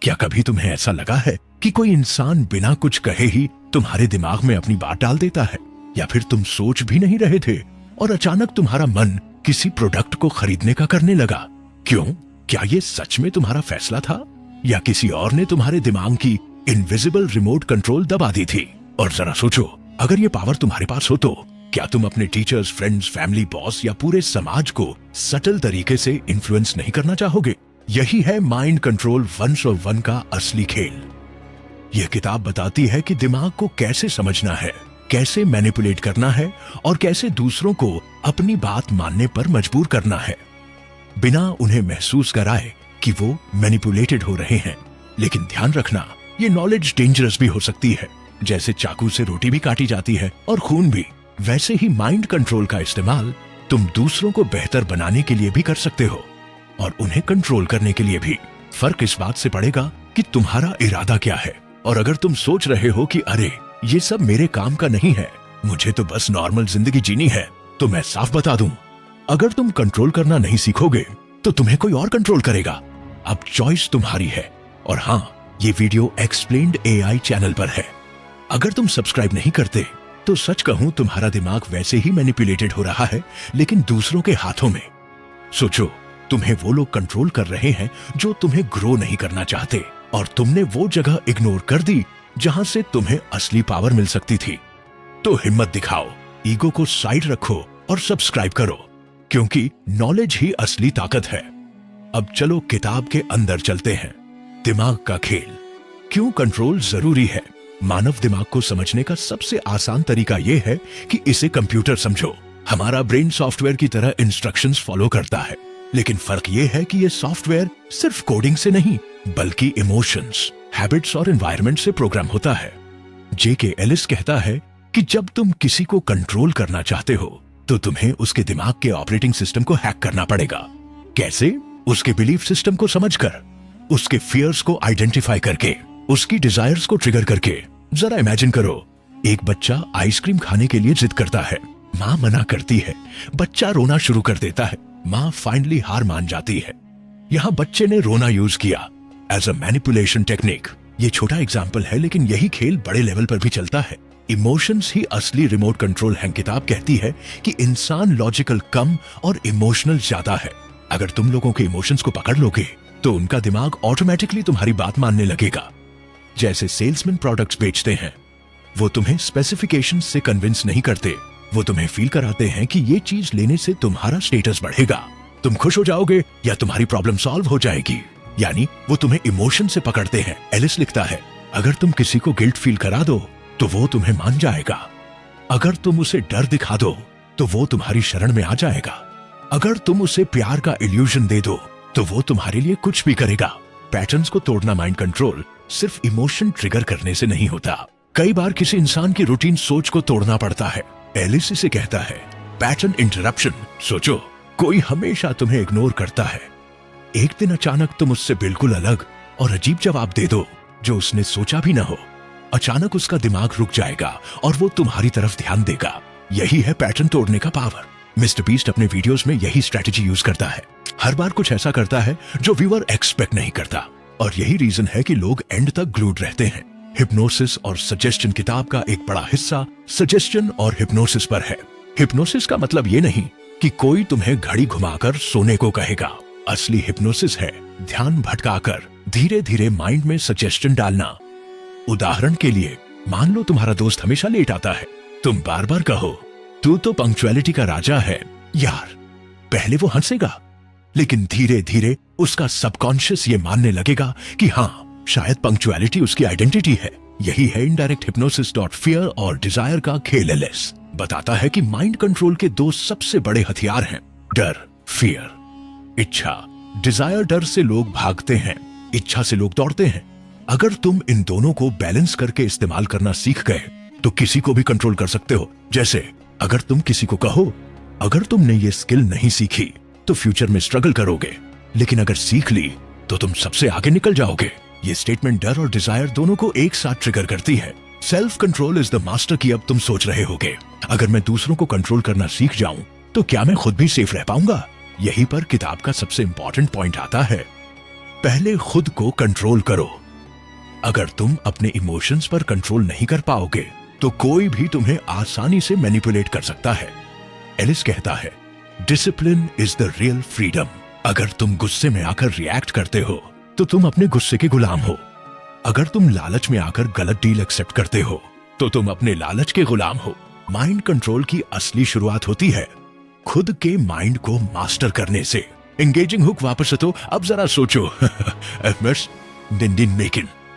क्या कभी तुम्हें ऐसा लगा है कि कोई इंसान बिना कुछ कहे ही तुम्हारे दिमाग में अपनी बात डाल देता है, या फिर तुम सोच भी नहीं रहे थे और अचानक तुम्हारा मन किसी प्रोडक्ट को खरीदने का करने लगा? क्यों? क्या ये सच में तुम्हारा फैसला था, या किसी और ने तुम्हारे दिमाग की इनविजिबल रिमोट कंट्रोल दबा दी थी? और जरा सोचो, अगर ये पावर तुम्हारे पास हो तो क्या तुम अपने टीचर्स, फ्रेंड्स, फैमिली, बॉस या पूरे समाज को सटल तरीके से इन्फ्लुएंस नहीं करना चाहोगे? यही है माइंड कंट्रोल 101 का असली खेल। यह किताब बताती है कि दिमाग को कैसे समझना है, कैसे मैनिपुलेट करना है और कैसे दूसरों को अपनी बात मानने पर मजबूर करना है, बिना उन्हें महसूस कराए कि वो मैनिपुलेटेड हो रहे हैं। लेकिन ध्यान रखना, ये नॉलेज डेंजरस भी हो सकती है। जैसे चाकू से रोटी भी काटी जाती है और खून भी, वैसे ही माइंड कंट्रोल का इस्तेमाल तुम दूसरों को बेहतर बनाने के लिए भी कर सकते हो और उन्हें कंट्रोल करने के लिए भी। फर्क इस बात से पड़ेगा कि तुम्हारा इरादा क्या है। और अगर तुम सोच रहे हो कि अरे ये सब मेरे काम का नहीं है, मुझे तो बस नॉर्मल जिंदगी जीनी है, तो मैं साफ बता दूं, अगर तुम कंट्रोल करना नहीं सीखोगे तो तुम्हें कोई और कंट्रोल करेगा। अब चॉइस तुम्हारी है। और हाँ, ये वीडियो एक्सप्लेन्ड एआई चैनल पर है। अगर तुम सब्सक्राइब नहीं करते तो सच कहूं, तुम्हारा दिमाग वैसे ही मैनिपुलेटेड हो रहा है, लेकिन दूसरों के हाथों में। सोचो, तुम्हें वो लोग कंट्रोल कर रहे हैं जो तुम्हें ग्रो नहीं करना चाहते, और तुमने वो जगह इग्नोर कर दी जहां से तुम्हें असली पावर मिल सकती थी। तो हिम्मत दिखाओ, ईगो को साइड रखो और सब्सक्राइब करो, क्योंकि नॉलेज ही असली ताकत है। अब चलो किताब के अंदर चलते हैं। दिमाग का खेल, क्यों कंट्रोल जरूरी है? मानव दिमाग को समझने का सबसे आसान तरीका यह है कि इसे कंप्यूटर समझो। हमारा ब्रेन सॉफ्टवेयर की तरह इंस्ट्रक्शंस फॉलो करता है, लेकिन फर्क यह है कि यह सॉफ्टवेयर सिर्फ कोडिंग से नहीं, बल्कि इमोशंस, हैबिट्स और एनवायरनमेंट से प्रोग्राम होता है। जेके एलिस कहता है कि जब तुम किसी को कंट्रोल करना चाहते हो तो तुम्हें उसके दिमाग के ऑपरेटिंग सिस्टम को हैक करना पड़ेगा। कैसे? उसके बिलीफ सिस्टम को समझकर, उसके फियर्स को आइडेंटिफाई करके, उसकी डिजायर्स को ट्रिगर करके। जरा इमेजिन करो, एक बच्चा आइसक्रीम खाने के लिए जिद करता है, माँ मना करती है, बच्चा रोना शुरू कर देता है, माँ फाइनली हार मान जाती है। यहाँ बच्चे ने रोना यूज किया एज अ मैनिपुलेशन टेक्निक। ये छोटा एग्जाम्पल है, लेकिन यही खेल बड़े लेवल पर भी चलता है। इमोशंस ही असली रिमोट कंट्रोल है। किताब कहती है कि इंसान लॉजिकल कम और इमोशनल ज्यादा है। अगर तुम लोगों के इमोशंस को पकड़ लोगे तो उनका दिमाग ऑटोमेटिकली तुम्हारी बात मानने लगेगा। जैसे सेल्समैन प्रोडक्ट्स बेचते हैं, वो तुम्हें स्पेसिफिकेशन से कन्विंस नहीं करते, वो तुम्हें फील कराते हैं कि ये चीज लेने से तुम्हारा स्टेटस बढ़ेगा, तुम खुश हो जाओगे या तुम्हारी प्रॉब्लम सॉल्व हो जाएगी। यानी वो तुम्हें इमोशन से पकड़ते हैं। एलिस लिखता है, अगर तुम किसी को गिल्ट फील करा दो तो वो तुम्हें मान जाएगा। अगर तुम उसे डर दिखा दो तो वो तुम्हारी शरण में आ जाएगा। अगर तुम उसे प्यार का इल्यूजन दे दो तो वो तुम्हारे लिए कुछ भी करेगा। पैटर्न्स को तोड़ना माइंड कंट्रोल सिर्फ इमोशन ट्रिगर करने से नहीं होता। कई बार किसी इंसान की रूटीन सोच को तोड़ना पड़ता है। एलिस इसे कहता है पैटर्न इंटरप्शन। सोचो, कोई हमेशा तुम्हें इग्नोर करता है, एक दिन अचानक तुम उससे बिल्कुल अलग और अजीब जवाब दे दो जो उसने सोचा भी ना हो। अचानक उसका दिमाग रुक जाएगा और वो तुम्हारी तरफ ध्यान देगा। यही है पैटर्न तोड़ने का पावर। मिस्टर बीस्ट अपने वीडियोस में यही स्ट्रेटजी यूज करता है। हर बार कुछ ऐसा करता है जो व्यूअर एक्सपेक्ट नहीं करता, और यही रीजन है कि लोग एंड तक ग्लूड रहते हैं। हिप्नोसिस और सजेस्शन किताब का एक बड़ा हिस्सा सजेस्शन और हिप्नोसिस पर है। हिप्नोसिस का मतलब ये नहीं कि कोई तुम्हें घड़ी घुमाकर सोने को कहेगा। असली हिप्नोसिस है ध्यान भटकाकर धीरे धीरे माइंड में सजेस्शन डालना। उदाहरण के लिए, मान लो तुम्हारा दोस्त हमेशा लेट आता है, तुम बार बार कहो तू तो पंक्चुअलिटी का राजा है यार। पहले वो हंसेगा, लेकिन धीरे धीरे उसका सबकॉन्शियस ये मानने लगेगा कि हाँ, शायद पंक्चुअलिटी उसकी आइडेंटिटी है। यही है इनडायरेक्ट हिप्नोसिस। फियर और डिजायर का खेल। एलिस बताता है कि माइंड कंट्रोल के दो सबसे बड़े हथियार हैं, डर, फियर, इच्छा। डिजायर डर से लोग भागते हैं, इच्छा से लोग दौड़ते हैं। अगर तुम इन दोनों को बैलेंस करके इस्तेमाल करना सीख गए तो किसी को भी कंट्रोल कर सकते हो। जैसे अगर तुम किसी को कहो, अगर तुमने ये स्किल नहीं सीखी तो फ्यूचर में स्ट्रगल करोगे, लेकिन अगर सीख ली तो तुम सबसे आगे निकल जाओगे। ये स्टेटमेंट डर और डिजायर दोनों को एक साथ ट्रिगर करती है। Self control is the master की अब तुम सोच रहे होगे, अगर मैं दूसरों को कंट्रोल करना सीख जाऊं तो क्या मैं खुद भी सेफ रह पाऊंगा? यहीं पर किताब का सबसे इंपॉर्टेंट पॉइंट आता है। पहले खुद को कंट्रोल करो। अगर तुम अपने इमोशंस पर कंट्रोल नहीं कर पाओगे तो कोई भी तुम्हें आसानी से मैनिपुलेट कर सकता है। एलिस कहता है, discipline is the real freedom. अगर तुम गुस्से में आकर रिएक्ट करते हो तो तुम अपने गुस्से के गुलाम हो। अगर तुम लालच में आकर गलत डील एक्सेप्ट करते हो तो तुम अपने लालच के गुलाम हो। माइंड कंट्रोल की असली शुरुआत होती है खुद के माइंड को मास्टर करने से। एंगेजिंग हुक वापस तो अब जरा सोचो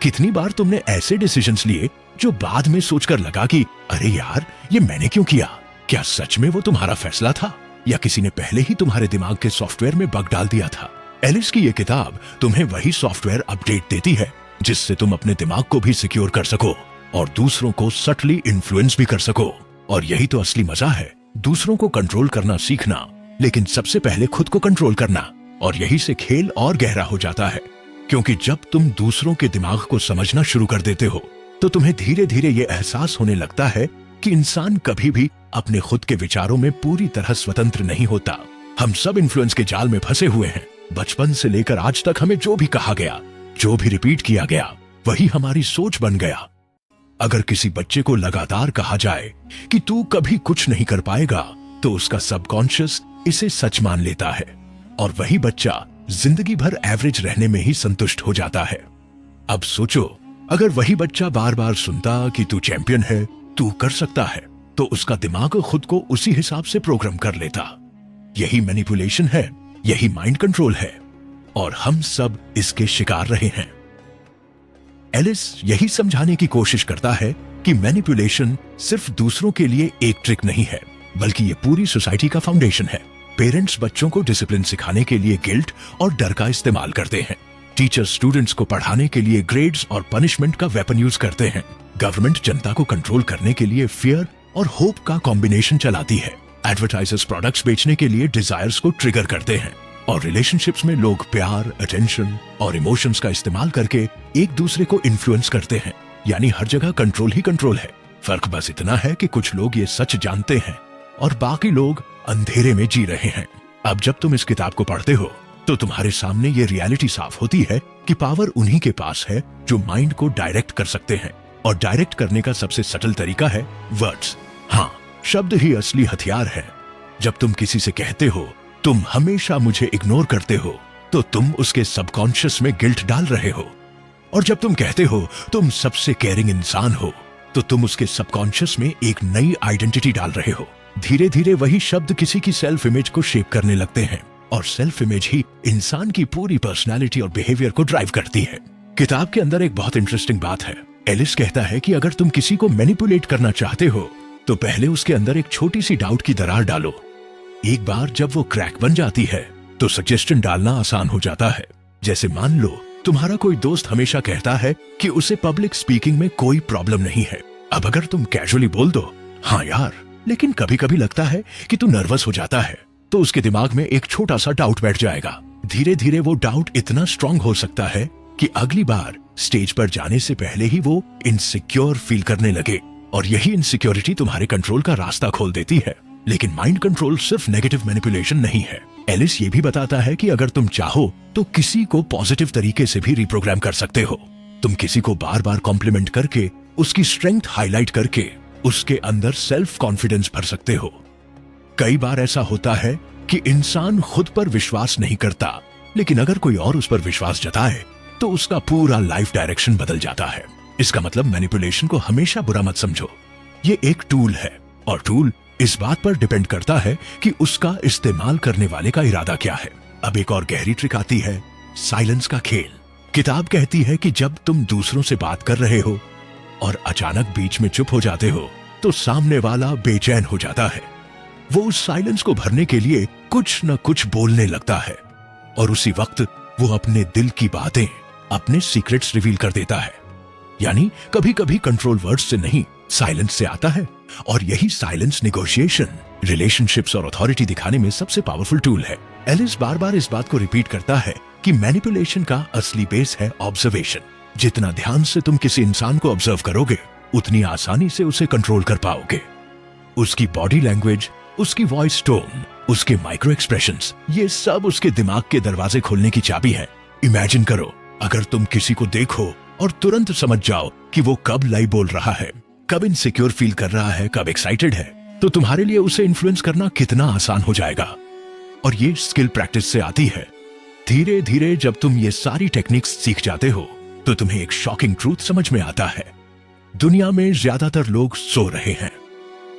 कितनी बार तुमने ऐसे डिसीजंस लिए जो बाद में सोचकर लगा कि अरे यार ये मैंने क्यों किया। क्या सच में वो तुम्हारा फैसला था या किसी ने पहले ही तुम्हारे दिमाग के सॉफ्टवेयर में बग डाल दिया था। एलिस की ये किताब तुम्हें वही सॉफ्टवेयर अपडेट देती है जिससे तुम अपने दिमाग को भी सिक्योर कर सको और दूसरों को सटली इन्फ्लुएंस भी कर सको। और यही तो असली मजा है, दूसरों को कंट्रोल करना सीखना, लेकिन सबसे पहले खुद को कंट्रोल करना। और यही से खेल और गहरा हो जाता है, क्योंकि जब तुम दूसरों के दिमाग को समझना शुरू कर देते हो तो तुम्हें धीरे धीरे ये एहसास होने लगता है कि इंसान कभी भी अपने खुद के विचारों में पूरी तरह स्वतंत्र नहीं होता। हम सब इन्फ्लुएंस के जाल में फंसे हुए हैं। बचपन से लेकर आज तक हमें जो भी कहा गया, जो भी रिपीट किया गया, वही हमारी सोच बन गया। अगर किसी बच्चे को लगातार कहा जाए कि तू कभी कुछ नहीं कर पाएगा तो उसका सबकॉन्शियस इसे सच मान लेता है और वही बच्चा जिंदगी भर एवरेज रहने में ही संतुष्ट हो जाता है। अब सोचो, अगर वही बच्चा बार बार सुनता कि तू चैंपियन है, तू कर सकता है, तो उसका दिमाग खुद को उसी हिसाब से प्रोग्राम कर लेता। यही मैनिपुलेशन है, यही माइंड कंट्रोल है और हम सब इसके शिकार रहे हैं। एलिस यही समझाने की कोशिश करता है कि मैनिपुलेशन सिर्फ दूसरों के लिए एक ट्रिक नहीं है, बल्कि ये पूरी सोसाइटी का फाउंडेशन है। पेरेंट्स बच्चों को डिसिप्लिन सिखाने के लिए गिल्ट और डर का इस्तेमाल करते हैं। टीचर्स स्टूडेंट्स को पढ़ाने के लिए ग्रेड्स और पनिशमेंट का वेपन यूज करते हैं। गवर्नमेंट जनता को कंट्रोल करने के लिए फियर और होप का कॉम्बिनेशन चलाती है। एडवर्टाइजर्स प्रोडक्ट्स बेचने के लिए डिजायर्स को ट्रिगर करते हैं और रिलेशनशिप्स में लोग प्यार, अटेंशन और इमोशंस का इस्तेमाल करके एक दूसरे को इन्फ्लुएंस करते हैं। यानी हर जगह कंट्रोल ही कंट्रोल है। फर्क बस इतना है कि कुछ लोग ये सच जानते हैं और बाकी लोग अंधेरे में जी रहे हैं। अब जब तुम इस किताब को पढ़ते हो तो तुम्हारे सामने ये रियलिटी साफ होती है कि पावर उन्हीं के पास है जो माइंड को डायरेक्ट कर सकते हैं। और डायरेक्ट करने का सबसे सटल तरीका है वर्ड्स। हाँ, शब्द ही असली हथियार है। जब तुम किसी से कहते हो तुम हमेशा मुझे इग्नोर करते हो तो तुम उसके सबकॉन्शियस में गिल्ट डाल रहे हो। और जब तुम कहते हो तुम सबसे केयरिंग इंसान हो तो तुम उसके सबकॉन्शियस में एक नई आइडेंटिटी डाल रहे हो। धीरे धीरे वही शब्द किसी की सेल्फ इमेज को शेप करने लगते हैं और सेल्फ इमेज ही इंसान की पूरी पर्सनालिटी और बिहेवियर को ड्राइव करती है। किताब के अंदर एक बहुत इंटरेस्टिंग बात है। एलिस कहता है कि अगर तुम किसी को मैनिपुलेट करना चाहते हो तो पहले उसके अंदर एक छोटी सी डाउट की दरार डालो। एक बार जब वो क्रैक बन जाती है तो सजेशन डालना आसान हो जाता है। जैसे मान लो तुम्हारा कोई दोस्त हमेशा कहता है कि उसे पब्लिक स्पीकिंग में कोई प्रॉब्लम नहीं है। अब अगर तुम कैजुअली बोल दो, हाँ यार, लेकिन कभी कभी लगता है कि तू नर्वस हो जाता है, तो उसके दिमाग में एक छोटा सा डाउट बैठ जाएगा। धीरे धीरे वो डाउट इतना स्ट्रांग हो सकता है कि अगली बार स्टेज पर जाने से पहले ही वो इनसिक्योर फील करने लगे। और यही इनसिक्योरिटी तुम्हारे कंट्रोल का रास्ता खोल देती है। लेकिन माइंड कंट्रोल सिर्फ नेगेटिव मैनिपुलेशन नहीं है। एलिस ये भी बताता है कि अगर तुम चाहो तो किसी को पॉजिटिव तरीके से भी रिप्रोग्राम कर सकते हो। तुम किसी को बार बार कॉम्प्लीमेंट करके, उसकी स्ट्रेंथ हाईलाइट करके उसके अंदर सेल्फ कॉन्फिडेंस भर सकते हो। कई बार ऐसा होता है कि इंसान खुद पर विश्वास नहीं करता, लेकिन अगर कोई और उस पर विश्वास जताए तो उसका पूरा लाइफ डायरेक्शन बदल जाता है। इसका मतलब मैनिपुलेशन को हमेशा बुरा मत समझो। ये एक टूल है और टूल इस बात पर डिपेंड करता है कि उसका इस्तेमाल करने वाले का इरादा क्या है। अब एक और गहरी ट्रिक आती है, साइलेंस का खेल। किताब कहती है कि जब तुम दूसरों से बात कर रहे हो और अचानक बीच में चुप हो जाते हो तो सामने वाला बेचैन हो जाता है। वो उस साइलेंस को भरने के लिए कुछ न कुछ बोलने लगता है और उसी वक्त वो अपने दिल की बातें, अपने सीक्रेट्स रिवील कर देता है। यानी कभी कभी कंट्रोल वर्ड्स से नहीं, साइलेंस से आता है। और यही साइलेंस नेगोशिएशन, रिलेशनशिप्स और अथॉरिटी दिखाने में सबसे पावरफुल टूल है। एलिस बार बार इस बात को रिपीट करता है कि मैनिपुलेशन का असली बेस है ऑब्जर्वेशन। जितना ध्यान से तुम किसी इंसान को ऑब्जर्व करोगे उतनी आसानी से उसे कंट्रोल कर पाओगे। उसकी बॉडी लैंग्वेज, उसकी वॉइस टोन, उसके माइक्रो एक्सप्रेशंस, ये सब उसके दिमाग के दरवाजे खोलने की चाबी है। इमेजिन करो, अगर तुम किसी को देखो और तुरंत समझ जाओ कि वो कब लाई बोल रहा है, कब इनसिक्योर फील कर रहा है, कब एक्साइटेड है, तो तुम्हारे लिए उसे इन्फ्लुएंस करना कितना आसान हो जाएगा। और ये स्किल प्रैक्टिस से आती है। धीरे धीरे जब तुम ये सारी टेक्निक्स सीख जाते हो तो तुम्हें एक शॉकिंग ट्रूथ समझ में आता है। दुनिया में ज्यादातर लोग सो रहे हैं।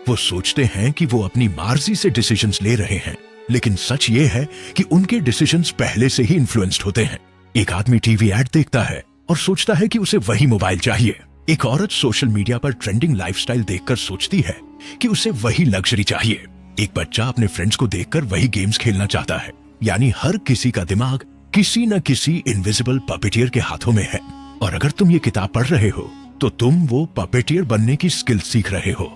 वो सोचते हैं कि वो अपनी मर्जी से डिसीजंस ले रहे हैं, लेकिन सच ये है कि उनके डिसीजंस पहले से ही इन्फ्लुएंस्ड होते हैं। एक आदमी टीवी एड देखता है और सोचता है कि उसे वही मोबाइल चाहिए। एक औरत सोशल मीडिया पर ट्रेंडिंग लाइफस्टाइल देखकर सोचती है कि उसे वही लग्जरी चाहिए। एक बच्चा अपने फ्रेंड्स को देखकर वही गेम्स खेलना चाहता है। यानी हर किसी का दिमाग किसी न किसी इनविजिबल पपेटियर के हाथों में है। और अगर तुम ये किताब पढ़ रहे हो तो तुम वो पपेटियर बनने की स्किल सीख रहे हो।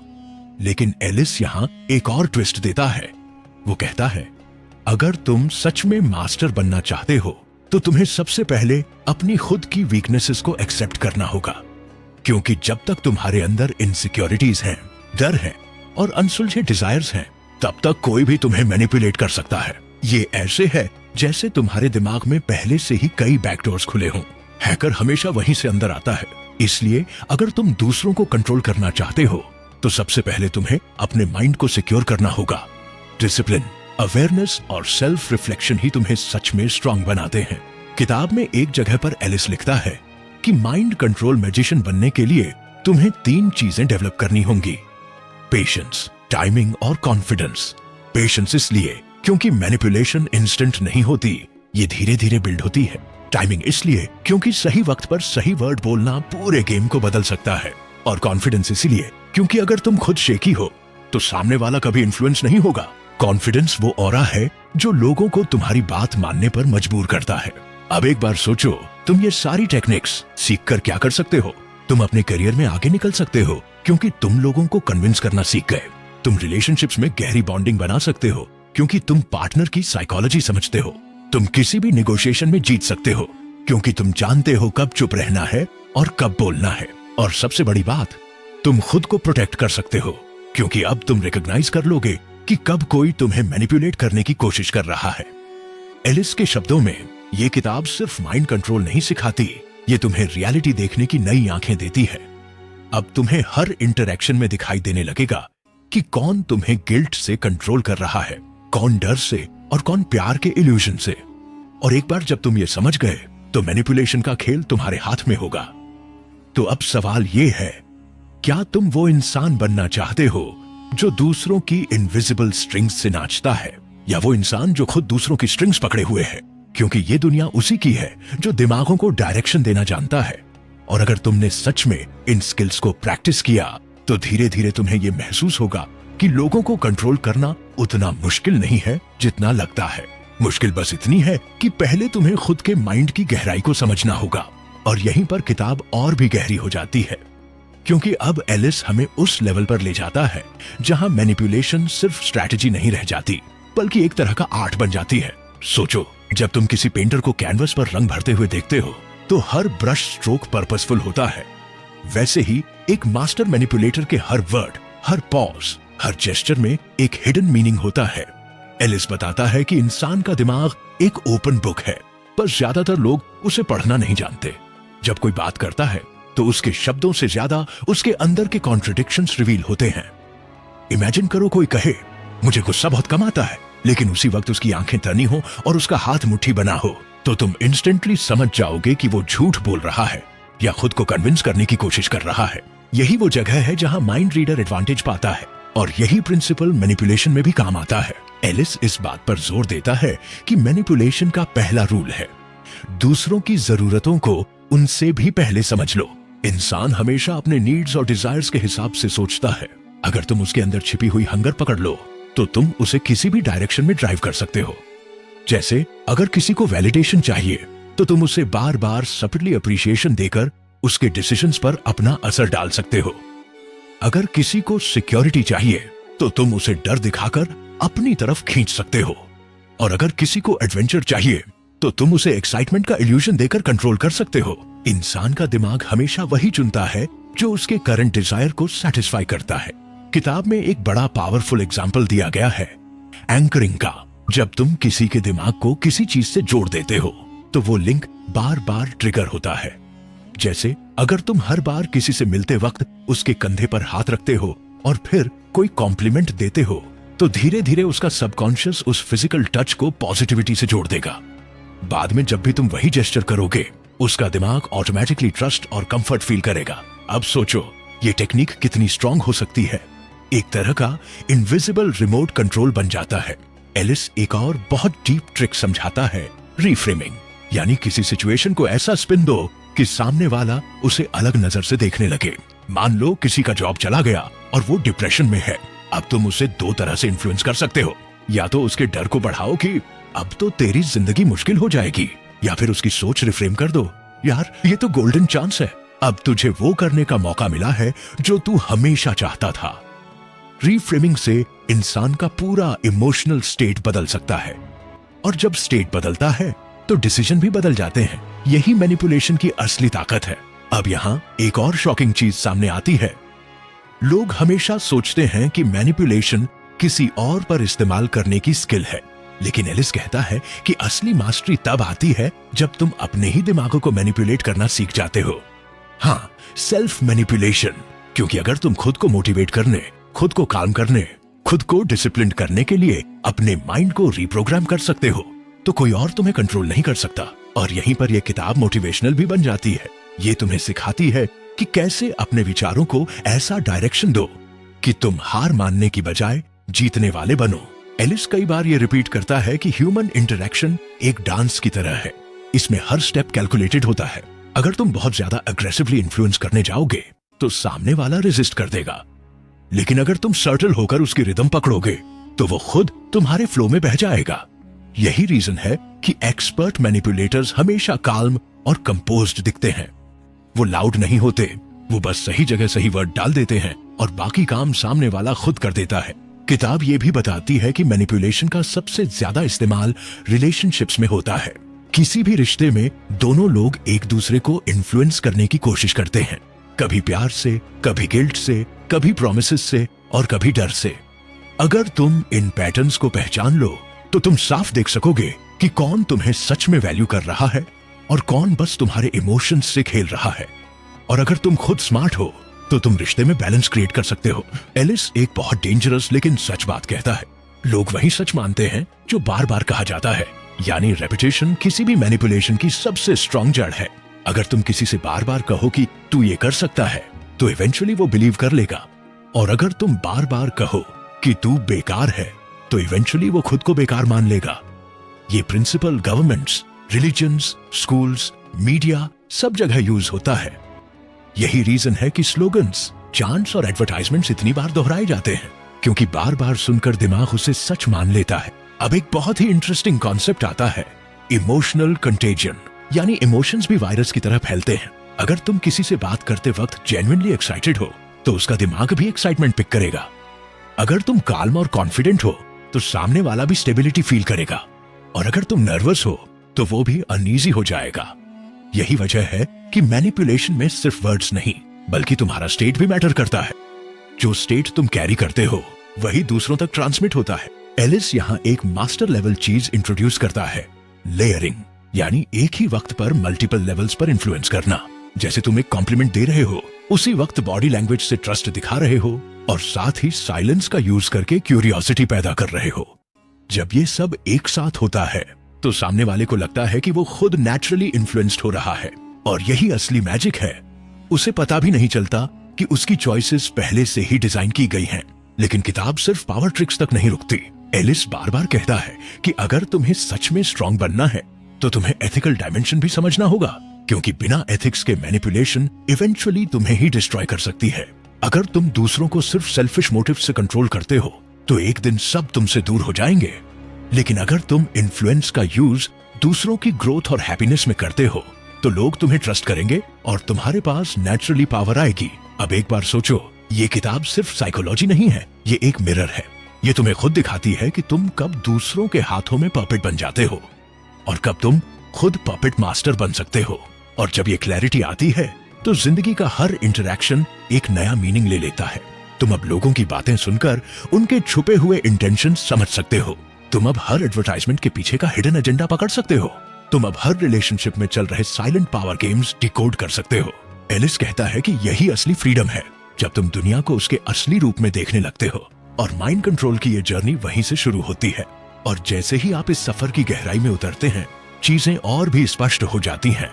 लेकिन एलिस यहाँ एक और ट्विस्ट देता है। वो कहता है, अगर तुम सच में मास्टर बनना चाहते हो तो तुम्हें सबसे पहले अपनी खुद की वीकनेसेस को एक्सेप्ट करना होगा। क्योंकि जब तक तुम्हारे अंदर इनसिक्योरिटीज हैं, डर है और अनसुलझे डिजायर्स हैं, तब तक कोई भी तुम्हें मैनिपुलेट कर सकता है। ये ऐसे है जैसे तुम्हारे दिमाग में पहले से ही कई बैकडोर्स खुले हों। हैकर हमेशा वहीं से अंदर आता है। इसलिए अगर तुम दूसरों को कंट्रोल करना चाहते हो तो सबसे पहले तुम्हें अपने माइंड को सिक्योर करना होगा। डिसिप्लिन, अवेयरनेस और सेल्फ रिफ्लेक्शन ही तुम्हें सच में स्ट्रांग बनाते हैं। किताब में एक जगह पर एलिस लिखता है कि माइंड कंट्रोल मैजिशियन बनने के लिए तुम्हें 3 चीजें डेवलप करनी होंगी: पेशेंस, टाइमिंग और कॉन्फिडेंस। पेशेंस इसलिए क्योंकि मैनिपुलेशन इंस्टेंट नहीं होती, ये धीरे धीरे बिल्ड होती है। टाइमिंग इसलिए क्योंकि सही वक्त पर सही वर्ड बोलना पूरे गेम को बदल सकता है। और कॉन्फिडेंस इसलिए क्योंकि अगर तुम खुद शेकी हो तो सामने वाला कभी इन्फ्लुएंस नहीं होगा। कॉन्फिडेंस वो ऑरा है जो लोगों को तुम्हारी बात मानने पर मजबूर करता है। अब एक बार सोचो, तुम ये सारी टेक्निक्स सीख कर क्या कर सकते हो? तुम अपने करियर में आगे निकल सकते हो क्योंकि तुम लोगों को कन्विंस करना सीख गए। तुम रिलेशनशिप्स में गहरी बॉन्डिंग बना सकते हो क्योंकि तुम पार्टनर की साइकोलॉजी समझते हो। तुम किसी भी निगोशिएशन में जीत सकते हो क्योंकि तुम जानते हो कब चुप रहना है और कब बोलना है। और सबसे बड़ी बात, तुम खुद को प्रोटेक्ट कर सकते हो क्योंकि अब तुम रिकॉग्नाइज कर लोगे कि कब कोई तुम्हें मैनिपुलेट करने की कोशिश कर रहा है। एलिस के शब्दों में ये किताब सिर्फ माइंड कंट्रोल नहीं सिखाती, ये तुम्हें रियलिटी देखने की नई आंखें देती है। अब तुम्हें हर इंटरैक्शन में दिखाई देने लगेगा कि कौन तुम्हें गिल्ट से कंट्रोल कर रहा है, कौन डर से और कौन प्यार के इल्यूजन से। और एक बार जब तुम ये समझ गए तो मैनिपुलेशन का खेल तुम्हारे हाथ में होगा। तो अब सवाल ये है, क्या तुम वो इंसान बनना चाहते हो जो दूसरों की इनविजिबल स्ट्रिंग्स से नाचता है, या वो इंसान जो खुद दूसरों की स्ट्रिंग्स पकड़े हुए है? क्योंकि ये दुनिया उसी की है जो दिमागों को डायरेक्शन देना जानता है। और अगर तुमने सच में इन स्किल्स को प्रैक्टिस किया तो धीरे धीरे तुम्हें ये महसूस होगा कि लोगों को कंट्रोल करना उतना मुश्किल नहीं है जितना लगता है। मुश्किल बस इतनी है कि पहले तुम्हें खुद के माइंड की गहराई को समझना होगा। और यहीं पर किताब और भी गहरी हो जाती है, क्योंकि अब एलिस हमें उस लेवल पर ले जाता है जहां मैनिपुलेशन सिर्फ स्ट्रैटेजी नहीं रह जाती, बल्कि एक तरह का आर्ट बन जाती है। सोचो, जब तुम किसी पेंटर को कैनवस पर रंग भरते हुए देखते हो तो हर ब्रश स्ट्रोक पर्पसफुल होता है। वैसे ही एक मास्टर मैनिपुलेटर के हर वर्ड, हर पॉज, हर जेस्चर में एक हिडन मीनिंग होता है। एलिस बताता है कि इंसान का दिमाग एक ओपन बुक है, पर ज्यादातर लोग उसे पढ़ना नहीं जानते। जब कोई बात करता है तो उसके शब्दों से ज्यादा उसके अंदर के कॉन्ट्रडिक्शंस रिवील होते हैं। इमेजिन करो, कोई कहे मुझे गुस्सा बहुत कम आता है, लेकिन उसी वक्त उसकी आंखें तनी हो और उसका हाथ मुट्ठी बना हो, तो तुम इंस्टेंटली समझ जाओगे कि वो झूठ बोल रहा है या खुद को कन्विंस करने की कोशिश कर रहा है। यही वो जगह है जहां माइंड रीडर एडवांटेज पाता है, और यही प्रिंसिपल मैनिपुलेशन में भी काम आता है। एलिस इस बात पर जोर देता है कि मैनिपुलेशन का पहला रूल है, दूसरों की जरूरतों को उनसे भी पहले समझ लो। इंसान हमेशा अपने नीड्स और डिजायर्स के हिसाब से सोचता है। अगर तुम उसके अंदर छिपी हुई हंगर पकड़ लो तो तुम उसे किसी भी डायरेक्शन में ड्राइव कर सकते हो। जैसे अगर किसी को वैलिडेशन चाहिए तो तुम उसे बार बार सटली अप्रिशिएशन देकर उसके डिसीजंस पर अपना असर डाल सकते हो। अगर किसी को सिक्योरिटी चाहिए तो तुम उसे डर दिखाकर अपनी तरफ खींच सकते हो। और अगर किसी को एडवेंचर चाहिए तो तुम उसे एक्साइटमेंट का इल्यूजन देकर कंट्रोल कर सकते हो। इंसान का दिमाग हमेशा वही चुनता है जो उसके करंट डिजायर को सेटिस्फाई करता है। किताब में एक बड़ा पावरफुल एग्जाम्पल दिया गया है एंकरिंग का। जब तुम किसी के दिमाग को किसी चीज से जोड़ देते हो तो वो लिंक बार बार ट्रिगर होता है। जैसे अगर तुम हर बार किसी से मिलते वक्त उसके कंधे पर हाथ रखते हो और फिर कोई कॉम्प्लीमेंट देते हो, तो धीरे धीरे उसका सबकॉन्शियस उस फिजिकल टच को पॉजिटिविटी से जोड़ देगा। बाद में जब भी तुम वही जेस्चर करोगे, उसका दिमाग ऑटोमेटिकली ट्रस्ट और कंफर्ट फील करेगा। अब सोचो ये टेक्निक कितनी स्ट्रांग हो सकती है। एक तरह का इनविजिबल रिमोट कंट्रोल बन जाता है। एलिस एक और बहुत डीप ट्रिक समझाता है, रीफ्रेमिंग, यानी किसी सिचुएशन को ऐसा स्पिन दो कि सामने वाला उसे अलग नजर से देखने लगे। मान लो किसी का जॉब चला गया और वो डिप्रेशन में है। अब तुम उसे दो तरह से इन्फ्लुएंस कर सकते हो। या तो उसके डर को बढ़ाओ कि अब तो तेरी जिंदगी मुश्किल हो जाएगी, या फिर उसकी सोच रिफ्रेम कर दो, यार ये तो गोल्डन चांस है, अब तुझे वो करने का मौका मिला है जो तू हमेशा चाहता था। रीफ्रेमिंग से इंसान का पूरा इमोशनल स्टेट बदल सकता है, और जब स्टेट बदलता है तो डिसीजन भी बदल जाते हैं। यही मैनिपुलेशन की असली ताकत है। अब यहाँ एक और शॉकिंग चीज सामने आती है। लोग हमेशा सोचते हैं कि मैनिपुलेशन किसी और पर इस्तेमाल करने की स्किल है, लेकिन एलिस कहता है कि असली मास्टरी तब आती है जब तुम अपने ही दिमागों को मैनिपुलेट करना सीख जाते हो। हाँ, सेल्फ मैनिपुलेशन, क्योंकि अगर तुम खुद को मोटिवेट करने, खुद को काम करने, खुद को डिसिप्लिन करने के लिए अपने माइंड को रिप्रोग्राम कर सकते हो, तो कोई और तुम्हें कंट्रोल नहीं कर सकता। और यहीं पर यह किताब मोटिवेशनल भी बन जाती है। ये तुम्हें सिखाती है कि कैसे अपने विचारों को ऐसा डायरेक्शन दो कि तुम हार मानने की बजाय जीतने वाले बनो। एलिस कई बार ये रिपीट करता है कि ह्यूमन इंटरेक्शन एक डांस की तरह है। इसमें हर स्टेप कैलकुलेटेड होता है। अगर तुम बहुत ज्यादा अग्रेसिवली इन्फ्लुएंस करने जाओगे तो सामने वाला रेजिस्ट कर देगा, लेकिन अगर तुम सर्टल होकर उसकी रिदम पकड़ोगे तो वो खुद तुम्हारे फ्लो में बह जाएगा। यही रीजन है कि एक्सपर्ट मैनिपुलेटर्स हमेशा काल्म और कंपोज्ड दिखते हैं। वो लाउड नहीं होते, वो बस सही जगह सही वर्ड डाल देते हैं और बाकी काम सामने वाला खुद कर देता है। किताब ये भी बताती है कि मैनिपुलेशन का सबसे ज्यादा इस्तेमाल रिलेशनशिप्स में होता है। किसी भी रिश्ते में दोनों लोग एक दूसरे को इन्फ्लुएंस करने की कोशिश करते हैं, कभी प्यार से, कभी गिल्ट से, कभी प्रॉमिसेस से और कभी डर से। अगर तुम इन पैटर्न्स को पहचान लो तो तुम साफ देख सकोगे कि कौन तुम्हें सच में वैल्यू कर रहा है और कौन बस तुम्हारे इमोशंस से खेल रहा है। और अगर तुम खुद स्मार्ट हो तो तुम रिश्ते में बैलेंस क्रिएट कर सकते हो। एलिस एक बहुत डेंजरस लेकिन सच बात कहता है। लोग वही सच मानते हैं जो बार बार कहा जाता है, यानी रेपिटेशन किसी भी मैनिपुलेशन की सबसे स्ट्रॉन्ग जड़ है। अगर तुम किसी से बार बार कहो कि तू ये कर सकता है तो इवेंचुअली वो बिलीव कर लेगा, और अगर तुम बार बार कहो कि तू बेकार है तो इवेंचुअली वो खुद को बेकार मान लेगा। ये principle governments, religions, schools, media सब जगह यूज होता है। यही रीजन है कि स्लोगन्स, चांट्स और एडवर्टाइजमेंट्स इतनी बार दोहराए जाते हैं, क्योंकि बार बार सुनकर दिमाग उसे सच मान लेता है। अब एक बहुत ही इंटरेस्टिंग कॉन्सेप्ट आता है, इमोशनल कंटेजियन, यानी इमोशंस भी वायरस की तरह फैलते हैं। अगर तुम किसी से बात करते वक्त जेन्युइनली एक्साइटेड हो तो उसका दिमाग भी एक्साइटमेंट पिक करेगा। अगर तुम काल्म और कॉन्फिडेंट हो तो सामने वाला भी स्टेबिलिटी फील करेगा, और अगर तुम नर्वस हो तो वो भी अनईजी हो जाएगा। यही वजह है कि मैनिपुलेशन में सिर्फ वर्ड्स नहीं बल्कि तुम्हारा स्टेट भी मैटर करता है। जो स्टेट तुम कैरी करते हो वही दूसरों तक ट्रांसमिट होता है। एलिस यहाँ एक मास्टर लेवल चीज इंट्रोड्यूस करता है, लेयरिंग, यानी एक ही वक्त पर मल्टीपल लेवल्स पर इन्फ्लुएंस करना। जैसे तुम एक कॉम्प्लीमेंट दे रहे हो, उसी वक्त बॉडी लैंग्वेज से ट्रस्ट दिखा रहे हो और साथ ही साइलेंस का यूज करके क्यूरियोसिटी पैदा कर रहे हो। जब ये सब एक साथ होता है तो सामने वाले को लगता है कि वो खुद नेचुरली इन्फ्लुएंस्ड हो रहा है, और यही असली मैजिक है। उसे पता भी नहीं चलता कि उसकी चॉइसेस पहले से ही डिजाइन की गई हैं। लेकिन किताब सिर्फ पावर ट्रिक्स तक नहीं रुकती। एलिस बार बार कहता है कि अगर तुम्हें सच में स्ट्रांग बनना है तो तुम्हें एथिकल डायमेंशन भी समझना होगा, क्योंकि बिना एथिक्स के मैनिपुलेशन इवेंचुअली तुम्हें ही डिस्ट्रॉय कर सकती है। अगर तुम दूसरों को सिर्फ सेल्फिश मोटिव से कंट्रोल करते हो तो एक दिन सब तुमसे दूर हो जाएंगे, लेकिन अगर तुम इन्फ्लुएंस का यूज दूसरों की ग्रोथ और हैप्पीनेस में करते हो तो लोग तुम्हें ट्रस्ट करेंगे और तुम्हारे पास नेचुरली पावर आएगी। अब एक बार सोचो, ये किताब सिर्फ साइकोलॉजी नहीं है, ये एक मिरर है। ये तुम्हें खुद दिखाती है कि तुम कब दूसरों के हाथों में पपेट बन जाते हो और कब तुम खुद पपेट मास्टर बन सकते हो। और जब ये क्लैरिटी आती है तो जिंदगी का हर इंटरैक्शन एक नया मीनिंग ले लेता है। तुम अब लोगों की बातें सुनकर उनके छुपे हुए इंटेंशन समझ सकते हो। तुम अब हर एडवर्टाइजमेंट के पीछे का हिडन एजेंडा पकड़ सकते हो। तुम अब हर रिलेशनशिप में चल रहे साइलेंट पावर गेम्स डिकोड कर सकते हो। एलिस कहता है कि यही असली फ्रीडम है, जब तुम दुनिया को उसके असली रूप में देखने लगते हो। और माइंड कंट्रोल की ये जर्नी वहीं से शुरू होती है। और जैसे ही आप इस सफर की गहराई में उतरते हैं, चीजें और भी स्पष्ट हो जाती हैं।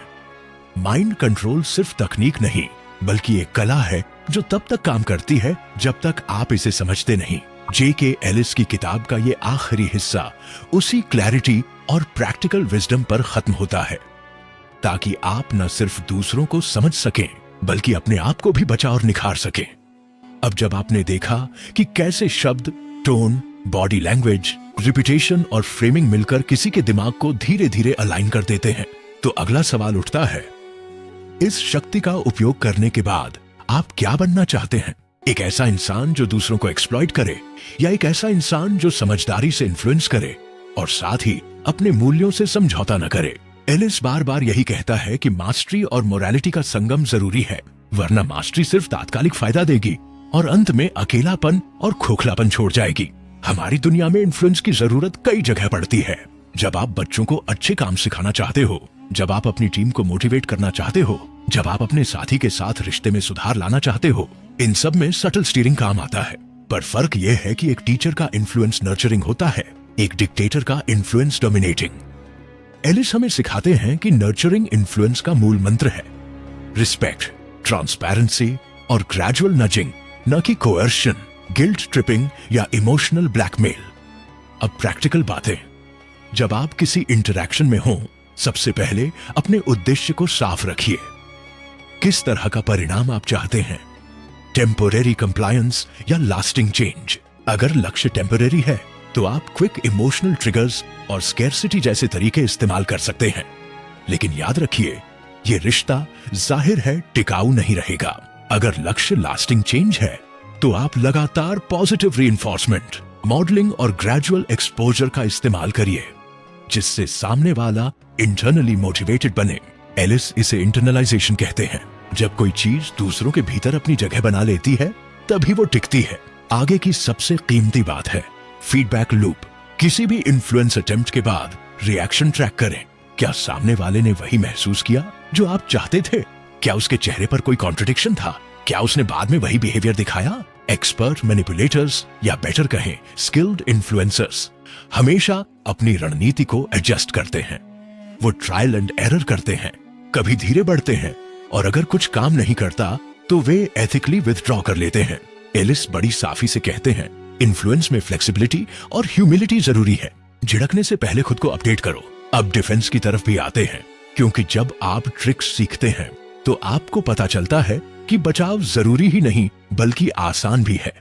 माइंड कंट्रोल सिर्फ तकनीक नहीं, बल्कि एक कला है जो तब तक काम करती है जब तक आप इसे समझते नहीं। J.K. एलिस की किताब का ये आखिरी हिस्सा उसी क्लैरिटी और प्रैक्टिकल विजडम पर खत्म होता है, ताकि आप न सिर्फ दूसरों को समझ सकें, बल्कि अपने आप को भी बचा और निखार सकें। अब जब आपने देखा कि कैसे शब्द, टोन, बॉडी लैंग्वेज, रिपीटेशन और फ्रेमिंग मिलकर किसी के दिमाग को धीरे धीरे अलाइन कर देते हैं, तो अगला सवाल उठता है, इस शक्ति का उपयोग करने के बाद आप क्या बनना चाहते हैं? एक ऐसा इंसान जो दूसरों को एक्सप्लॉइट करे, या एक ऐसा इंसान जो समझदारी से इन्फ्लुएंस करे और साथ ही अपने मूल्यों से समझौता न करे? एलिस बार बार यही कहता है कि मास्टरी और मोरालिटी का संगम जरूरी है, वरना मास्टरी सिर्फ तात्कालिक फायदा देगी और अंत में अकेलापन और खोखलापन छोड़ जाएगी। हमारी दुनिया में इन्फ्लुएंस की जरूरत कई जगह पड़ती है। जब आप बच्चों को अच्छे काम सिखाना चाहते हो, जब आप अपनी टीम को मोटिवेट करना चाहते हो, जब आप अपने साथी के साथ रिश्ते में सुधार लाना चाहते हो, इन सब में सटल स्टीयरिंग काम आता है। पर फर्क यह है कि एक टीचर का इन्फ्लुएंस नर्चरिंग होता है, एक डिक्टेटर का इन्फ्लुएंस डोमिनेटिंग। एलिस हमें सिखाते हैं कि नर्चरिंग इन्फ्लुएंस का मूल मंत्र है रिस्पेक्ट, ट्रांसपेरेंसी और ग्रेजुअल नजिंग, न कि कोएर्शन, गिल्ट ट्रिपिंग या इमोशनल ब्लैकमेल। अब प्रैक्टिकल बातें। जब आप किसी इंटरैक्शन में हो, सबसे पहले अपने उद्देश्य को साफ रखिए। किस तरह का परिणाम आप चाहते हैं? टेम्पोरेरी कंप्लायंस या लास्टिंग चेंज? अगर लक्ष्य टेम्पोरेरी है, तो आप क्विक इमोशनल ट्रिगर्स और स्कैरसिटी जैसे तरीके इस्तेमाल कर सकते हैं। लेकिन याद रखिए, ये रिश्ता जाहिर है टिकाऊ नहीं रहेगा। अगर लक्ष्य लास्टिंग चेंज है, तो आप लगातार पॉजिटिव रीइंफोर्समेंट, मॉडलिंग और ग्रेजुअल एक्सपोजर का इस्तेमाल करिए, जिससे सामने वाला इंटरनली मोटिवेटेड बने। एलिस इसे इंटरनलाइजेशन कहते हैं। जब कोई चीज दूसरों के भीतर अपनी जगह बना लेती है, तभी वो टिकती है। आगे की सबसे कीमती बात है फीडबैक लूप। किसी भी इन्फ्लुएंस अटेम्प्ट के बाद रिएक्शन ट्रैक करें। क्या सामने वाले ने वही महसूस किया जो आप चाहते थे? क्या उसके चेहरे पर कोई कॉन्ट्रडिक्शन था? क्या उसने बाद में वही बिहेवियर दिखाया? एक्सपर्ट मैनिपुलेटर्स, या बेटर कहें स्किल्ड इन्फ्लुएंसर्स, हमेशा अपनी रणनीति को एडजस्ट करते हैं। वो ट्रायल एंड एरर करते हैं, कभी धीरे बढ़ते हैं, और अगर कुछ काम नहीं करता तो वे एथिकली विथड्रॉ कर लेते हैं। एलिस बड़ी साफी से कहते हैं, इन्फ्लुएंस में फ्लेक्सिबिलिटी और ह्यूमिलिटी जरूरी है। झिड़कने से पहले खुद को अपडेट करो। अब डिफेंस की तरफ भी आते हैं, क्योंकि जब आप ट्रिक्स सीखते हैं, तो आपको पता चलता है कि बचाव जरूरी ही नहीं, बल्कि आसान भी है।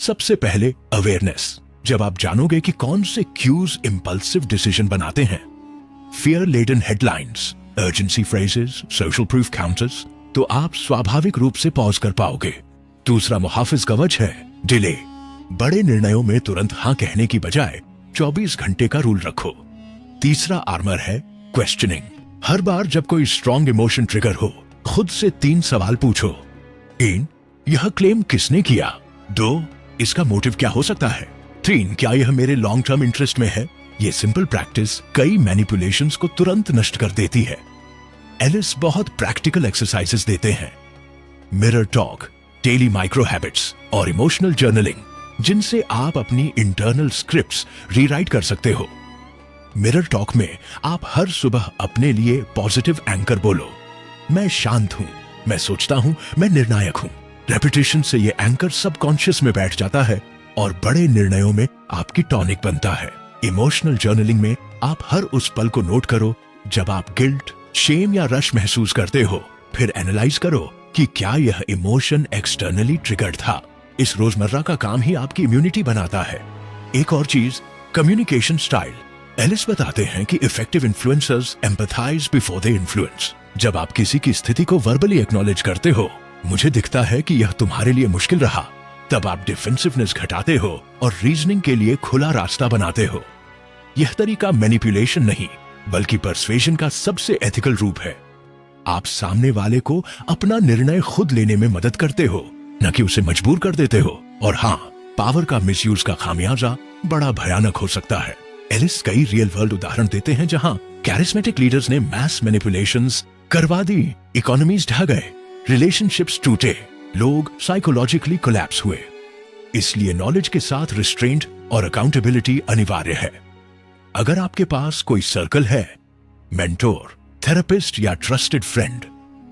सबसे पहले अवेयरनेस। जब आप जानोगे कि कौन से क्यूज इंपल्सिव डिसीजन बनाते हैं, fear laden headlines, urgency phrases, social proof counters, तो आप स्वाभाविक रूप से पॉज कर पाओगे। दूसरा मुहाफिज कवच है डिले। बड़े निर्णयों में तुरंत हां कहने की बजाय 24 घंटे का रूल रखो। तीसरा आर्मर है क्वेश्चनिंग। हर बार जब कोई स्ट्रॉन्ग इमोशन ट्रिगर हो, खुद से 3 सवाल पूछो। 1, यह क्लेम किसने किया? 2, इसका मोटिव क्या हो सकता है? 3, क्या यह मेरे लॉन्ग टर्म इंटरेस्ट में है? ये सिंपल प्रैक्टिस कई मैनिपुलेशंस को तुरंत नष्ट कर देती है। एलिस बहुत प्रैक्टिकल एक्सरसाइजेस देते हैं, mirror talk, daily micro habits और इमोशनल जर्नलिंग, जिनसे आप अपनी इंटरनल स्क्रिप्ट्स रीराइट कर सकते हो। मिरर टॉक में आप हर सुबह अपने लिए पॉजिटिव एंकर बोलो। मैं शांत हूं, मैं सोचता हूं, मैं निर्णायक हूं। रेपिटेशन से ये एंकर सबकॉन्शियस में बैठ जाता है और बड़े निर्णयों में आपकी टॉनिक बनता है। इमोशनल जर्नलिंग में आप हर उस पल को नोट करो जब आप गिल्ट, शेम या रश महसूस करते हो। फिर एनालाइज करो कि क्या यह इमोशन एक्सटर्नली ट्रिगर्ड था। इस रोजमर्रा का काम ही आपकी इम्यूनिटी बनाता है। एक और चीज, कम्युनिकेशन स्टाइल। एलिस बताते हैं कि effective influencers empathise before they influence. जब आप किसी की स्थिति को वर्बली एक्नॉलेज करते हो, मुझे दिखता है कि यह तुम्हारे लिए मुश्किल रहा, तब आप डिफेंसिवनेस घटाते हो और रीजनिंग के लिए खुला रास्ता बनाते हो। यह तरीका मैनिपुलेशन नहीं, बल्कि पर्सुएशन का सबसे एथिकल रूप है। आप सामने वाले को अपना निर्णय खुद लेने में मदद करते हो, न कि उसे मजबूर कर देते हो। और हाँ, पावर का मिसयूज का खामियाजा बड़ा भयानक हो सकता है। एलिस कई रियल वर्ल्ड उदाहरण देते हैं जहां कैरिस्मेटिक लीडर्स ने मैस मैनिपुलेशंस करवा दी, इकोनॉमीज ढह गए, रिलेशनशिप्स टूटे, लोग साइकोलॉजिकली कोलैप्स हुए। इसलिए नॉलेज के साथ रिस्ट्रेंट और अकाउंटेबिलिटी अनिवार्य है। अगर आपके पास कोई सर्कल है, मेंटोर, थेरेपिस्ट या ट्रस्टेड फ्रेंड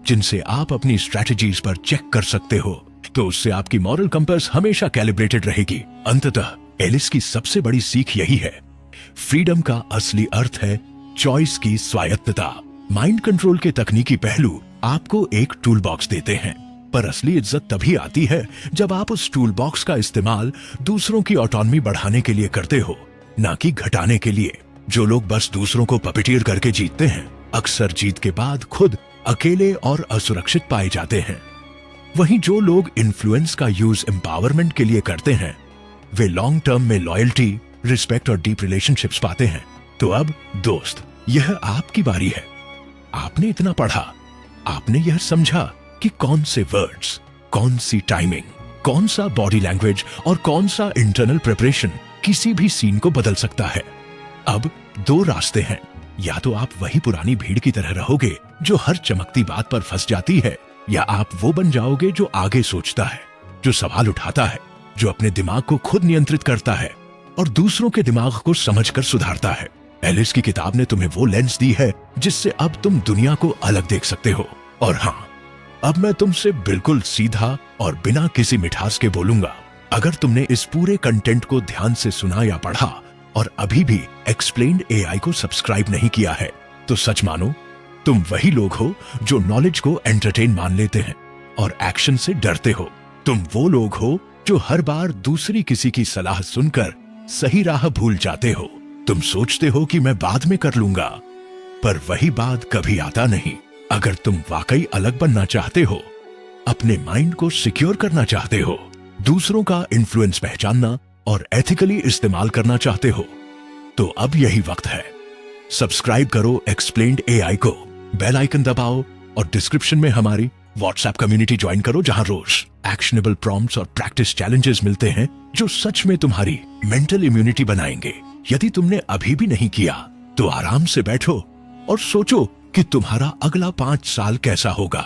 जिनसे आप अपनी स्ट्रैटेजीज पर चेक कर सकते हो, तो उससे आपकी मॉरल कंपास हमेशा कैलिब्रेटेड रहेगी। अंततः एलिस की सबसे बड़ी सीख यही है, फ्रीडम का असली अर्थ है चॉइस की स्वायत्तता। माइंड कंट्रोल के तकनीकी पहलू आपको एक टूल बॉक्स देते हैं, पर असली इज्जत तभी आती है जब आप उस टूल बॉक्स का इस्तेमाल दूसरों की ऑटोनॉमी बढ़ाने के लिए करते हो, ना कि घटाने के लिए। जो लोग बस दूसरों को पपीटियर करके जीतते हैं, अक्सर जीत के बाद खुद अकेले और असुरक्षित पाए जाते हैं। वहीं जो लोग इन्फ्लुएंस का यूज एम्पावरमेंट के लिए करते हैं, वे लॉन्ग टर्म में लॉयल्टी, रिस्पेक्ट और डीप रिलेशनशिप्स पाते हैं। तो अब दोस्त, यह आपकी बारी है। आपने इतना पढ़ा, आपने यह समझा कि कौन से वर्ड्स, कौन सी टाइमिंग, कौन सा बॉडी लैंग्वेज और कौन सा इंटरनल प्रिपरेशन किसी भी सीन को बदल सकता है। अब दो रास्ते हैं, या तो आप वही पुरानी भीड़ की तरह रहोगे जो हर चमकती बात पर फंस जाती है, या आप वो बन जाओगे जो आगे सोचता है, जो सवाल उठाता है, जो अपने दिमाग को खुद नियंत्रित करता है और दूसरों के दिमाग को समझकर सुधारता है। एलिस की किताब ने तुम्हें वो लेंस दी है जिससे अब तुम दुनिया को अलग देख सकते हो। और हाँ, अब मैं तुमसे बिल्कुल सीधा और बिना किसी मिठास के बोलूंगा, अगर तुमने इस पूरे कंटेंट को ध्यान से सुना या पढ़ा और अभी भी एक्सप्लेन्ड एआई को सब्सक्राइब नहीं किया है, तो सच मानो तुम वही लोग हो जो नॉलेज को एंटरटेन मान लेते हैं और एक्शन से डरते हो। तुम वो लोग हो जो हर बार दूसरी किसी की सलाह सुनकर सही राह भूल जाते हो। तुम सोचते हो कि मैं बाद में कर लूंगा, पर वही बाद कभी आता नहीं। अगर तुम वाकई अलग बनना चाहते हो, अपने माइंड को सिक्योर करना चाहते हो, दूसरों का इन्फ्लुएंस पहचानना और एथिकली इस्तेमाल करना चाहते हो, तो अब यही वक्त है। सब्सक्राइब करो एक्सप्लेन्ड एआई को, बेल आइकन दबाओ और डिस्क्रिप्शन में हमारी व्हाट्सएप कम्युनिटी ज्वाइन करो, जहां रोज एक्शनेबल प्रॉम्प्ट्स और प्रैक्टिस चैलेंजेस मिलते हैं जो सच में तुम्हारी मेंटल इम्यूनिटी बनाएंगे। यदि तुमने अभी भी नहीं किया, तो आराम से बैठो और सोचो कि तुम्हारा अगला 5 साल कैसा होगा।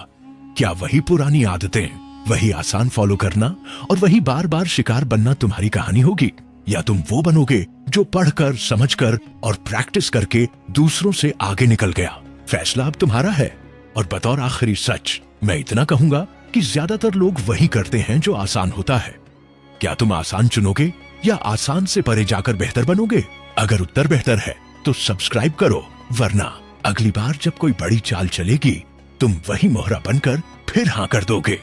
क्या वही पुरानी आदतें, वही आसान फॉलो करना और वही बार बार शिकार बनना तुम्हारी कहानी होगी, या तुम वो बनोगे जो पढ़कर, समझकर और प्रैक्टिस करके दूसरों से आगे निकल गया। फैसला अब तुम्हारा है। और बतौर आखिरी सच मैं इतना कहूंगा कि ज्यादातर लोग वही करते हैं जो आसान होता है। क्या तुम आसान चुनोगे या आसान से परे जाकर बेहतर बनोगे? अगर उत्तर बेहतर है तो सब्सक्राइब करो, वरना अगली बार जब कोई बड़ी चाल चलेगी, तुम वही मोहरा बनकर फिर हाँ कर दोगे।